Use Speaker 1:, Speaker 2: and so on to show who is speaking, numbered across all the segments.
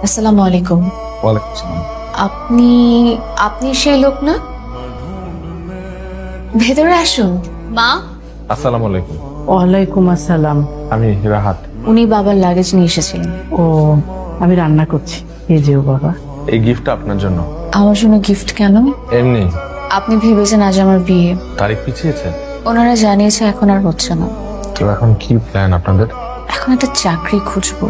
Speaker 1: আসসালামু আলাইকুম।
Speaker 2: ওয়ালাইকুম আসসালাম।
Speaker 1: আপনি আপনি সেই লোক না? ভেতরে আসুন। মা,
Speaker 2: আসসালামু আলাইকুম।
Speaker 3: ওয়ালাইকুম আসসালাম।
Speaker 2: আমি রাহাত।
Speaker 1: উনি বাবার লাগেজ নিয়ে এসেছিলেন।
Speaker 3: ও, আমি রান্না করছি। এই যেও বাবা।
Speaker 2: এই গিফটটা আপনার জন্য।
Speaker 1: আমার জন্য গিফট কেন?
Speaker 2: এমনি।
Speaker 1: আপনি ভেবেছেন আজ আমার বিয়ে।
Speaker 2: তারিখ পিছিয়েছে।
Speaker 1: ওনারা জানিয়েছে এখন আর হচ্ছে না।
Speaker 2: তো এখন কি প্ল্যান আপনাদের?
Speaker 1: এখন একটা চাকরি খুঁজবো।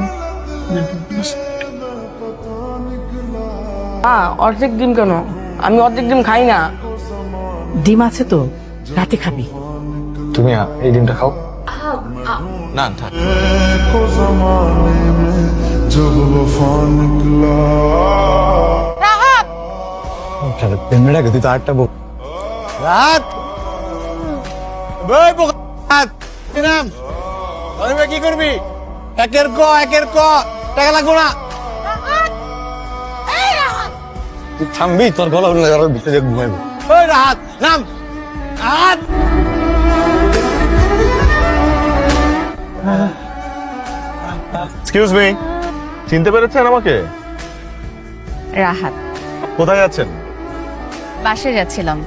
Speaker 4: অর্ধেক ডিম কেন? আমি অর্ধেক ডিম খাই না।
Speaker 3: ডিম আছে তো, রাতে খাবি।
Speaker 2: তুমি এই ডিমটা খাও। না থাক।
Speaker 5: পেমেন্ট তুই তো আটটা বক রাত কি করবি? একের ক টাকা লাগবো না। তুই থামবি, তোর গলা ভিতরে ঘুমাইবি। ওই রাত নাম রাত।
Speaker 2: এক্সকিউজ মি, চিনতে পেরেছেন আমাকে?
Speaker 1: রাহাত,
Speaker 2: কোথায় আছেন?
Speaker 1: বাসে যাচ্ছিলাম।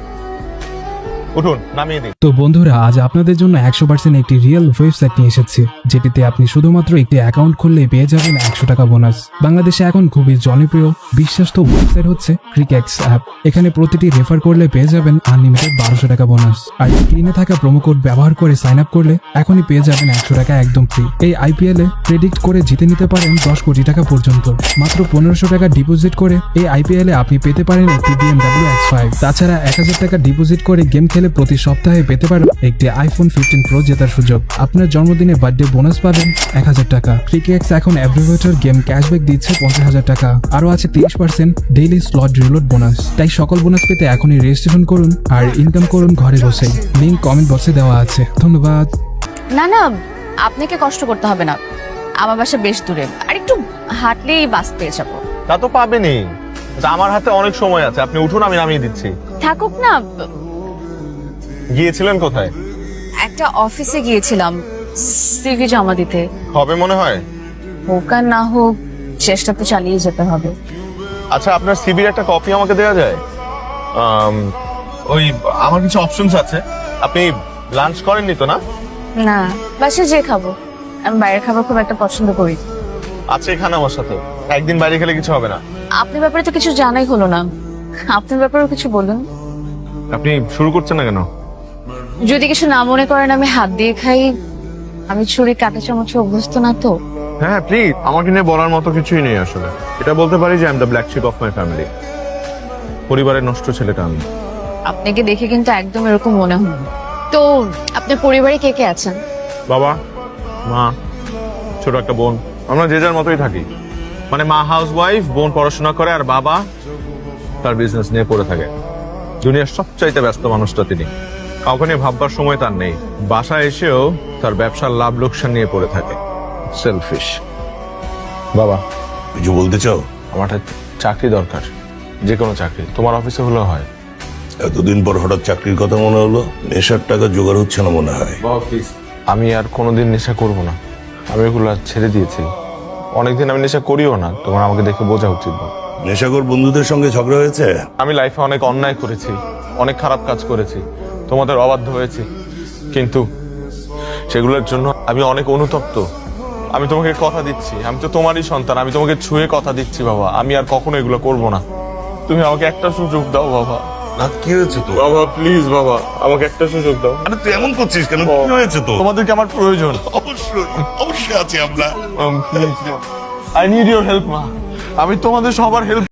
Speaker 2: উঠুন, নামিয়ে দিন।
Speaker 6: তো বন্ধুরা, আজ আপনাদের জন্য 100% একটি রিয়েল ওয়েবসাইট নিয়ে এসেছি, যেটিতে আপনি শুধুমাত্র একটি অ্যাকাউন্ট খুললেই পেয়ে যাবেন 100 টাকা বোনাস। বাংলাদেশে এখন খুবই জনপ্রিয় বিশ্বস্ত ওয়েবসাইট হচ্ছে ক্রিকেক্স অ্যাপ। এখানে প্রতিটি রেফার করলে পেয়ে যাবেন আনলিমিটেড 1200 টাকা বোনাস। আর স্ক্রিনে থাকা প্রোমো কোড ব্যবহার করে সাইন আপ করলে এখনই পেয়ে যাবেন 100 টাকা একদম ফ্রি। এই আইপিএল এ প্রেডিক্ট করে জিতে নিতে পারেন 10 কোটি টাকা পর্যন্ত। মাত্র 1500 টাকা ডিপোজিট করে এই আইপিএল এ আপনি পেতে পারেন একটি BMW X5। তাছাড়া 1000 টাকা ডিপোজিট করে গেম খেলে প্রতি সপ্তাহে পেতে পারেন একটি iPhone 15 Pro জেতার সুযোগ। আপনার জন্মদিনে বার্থডে বোনাস পাবেন 1000 টাকা। ক্রিকেক্স এখন এভরি বছর গেম ক্যাশব্যাক দিচ্ছে 50,000 টাকা। আরো আছে 30% ডেইলি স্লট রিলোড বোনাস। তাই সকল বোনাস পেতে এখনই রেজিস্ট্রেশন করুন আর ইনকাম করুন ঘরে বসে। লিংক কমেন্ট বক্সে দেওয়া আছে। ধন্যবাদ।
Speaker 1: না না, আপনাকে কষ্ট করতে হবে না। আমার বাসা বেশ দূরে, আর একটু হাঁটলেই বাস পেয়ে যাবো।
Speaker 2: তা তো পাবেনই। আমার হাতে অনেক সময় আছে, আপনি উঠুন, আমি নামিয়ে দিচ্ছি।
Speaker 1: থাকুক না।
Speaker 2: গিয়েছিলেন কোথায়?
Speaker 1: একটা অফিসে গিয়েছিলাম সিভি জমা দিতে।
Speaker 2: হবে মনে হয়।
Speaker 1: হোক আর না হোক, চেষ্টা তো চালিয়ে যেতে হবে।
Speaker 2: আচ্ছা, আপনার সিভির একটা কপি আমাকে দেওয়া যায়? ওই আমার কিছু অপশনস আছে। আপনি লাঞ্চ করেননি তো না?
Speaker 1: না, বাসায় যে খাবো। আমি বাইরের খাবার খুব একটা পছন্দ করি।
Speaker 2: আচ্ছা, এখানে আমার সাথে একদিন বাইরে খেলে কিছু হবে না।
Speaker 1: আপনার ব্যাপারে তো কিছু জানাই হলো না, আপনার ব্যাপারেও কিছু বলুন।
Speaker 2: আপনি শুরু করছেন না কেন?
Speaker 1: যদি কিছু না মনে করেন, আমি হাত দিয়ে খাই। আমি ছুরি কাঁটা চামচে অভ্যস্ত না তো।
Speaker 2: হ্যাঁ প্লিজ, আমাকে নিয়ে বলার মতো কিছুই নেই আসলে। এটা বলতে পারি যে I am the black sheep of my family. পরিবারের নষ্ট ছেলেটা আমি।
Speaker 1: আপনাকে দেখে কিন্তু একদম এরকম মনে হয় না। তো আপনার পরিবারে কে কে আছেন?
Speaker 2: বাবা, মা, ছোট একটা বোন। আমরা যে যার মতোই থাকি। মানে মা হাউস ওয়াইফ, বোন পড়াশোনা করে, আর বাবা তার বিজনেস নিয়ে পড়ে থাকে। দুনিয়ার সবচাইতে ব্যস্ত মানুষটা তিনি। কাউকে নিয়ে ভাববার সময় তার নেই। বাসায় এসেও তার ব্যবসার লাভ লোকসান নিয়ে পড়ে থাকে। সেলফিশ। বাবা,
Speaker 5: কিছু বলতে চাও?
Speaker 2: আমার একটা চাকরি দরকার, যে কোনো চাকরি। তোমার অফিসে হলেও হয়।
Speaker 5: এতদিন পর হঠাৎ চাকরির কথা মনে হলো? নেশার টাকা জোগাড় হচ্ছে না মনে হয়।
Speaker 2: বাবা প্লিজ। আমি আর কোনোদিন নেশা করব না। আমি এগুলো ছেড়ে দিয়েছি। অনেকদিন আমি নেশা করিও না। তোমার আমাকে দেখে বোঝা উচিত।
Speaker 5: নেশাখোর বন্ধুদের সঙ্গে ঝগড়া হয়েছে?
Speaker 2: আমি লাইফে অনেক অন্যায় করেছি, অনেক খারাপ কাজ করেছি, তোমাদের অবাধ্য হয়েছি, কিন্তু সেগুলোর জন্য আমি অনেক অনুতপ্ত। আমি তোমাকে কথা দিচ্ছি, আমি তো তোমারই সন্তান, আমি তোমাকে ছুঁয়ে কথা দিচ্ছি বাবা, আমি আর কখনো এগুলো করব না। তুমি আমাকে একটা সুযোগ দাও বাবা।
Speaker 5: না, কি হয়েছে তো?
Speaker 2: বাবা প্লিজ, বাবা আমাকে একটা সুযোগ দাও।
Speaker 5: আরে তুই এমন করছিস কেন? কি হয়েছে তো?
Speaker 2: তোমাদেরকে আমার প্রয়োজন।
Speaker 5: অবশ্যই অবশ্যই আছি আমরা।
Speaker 2: আই নিড ইউর হেল্প মা। আমি তোমাদের সবার হেল্প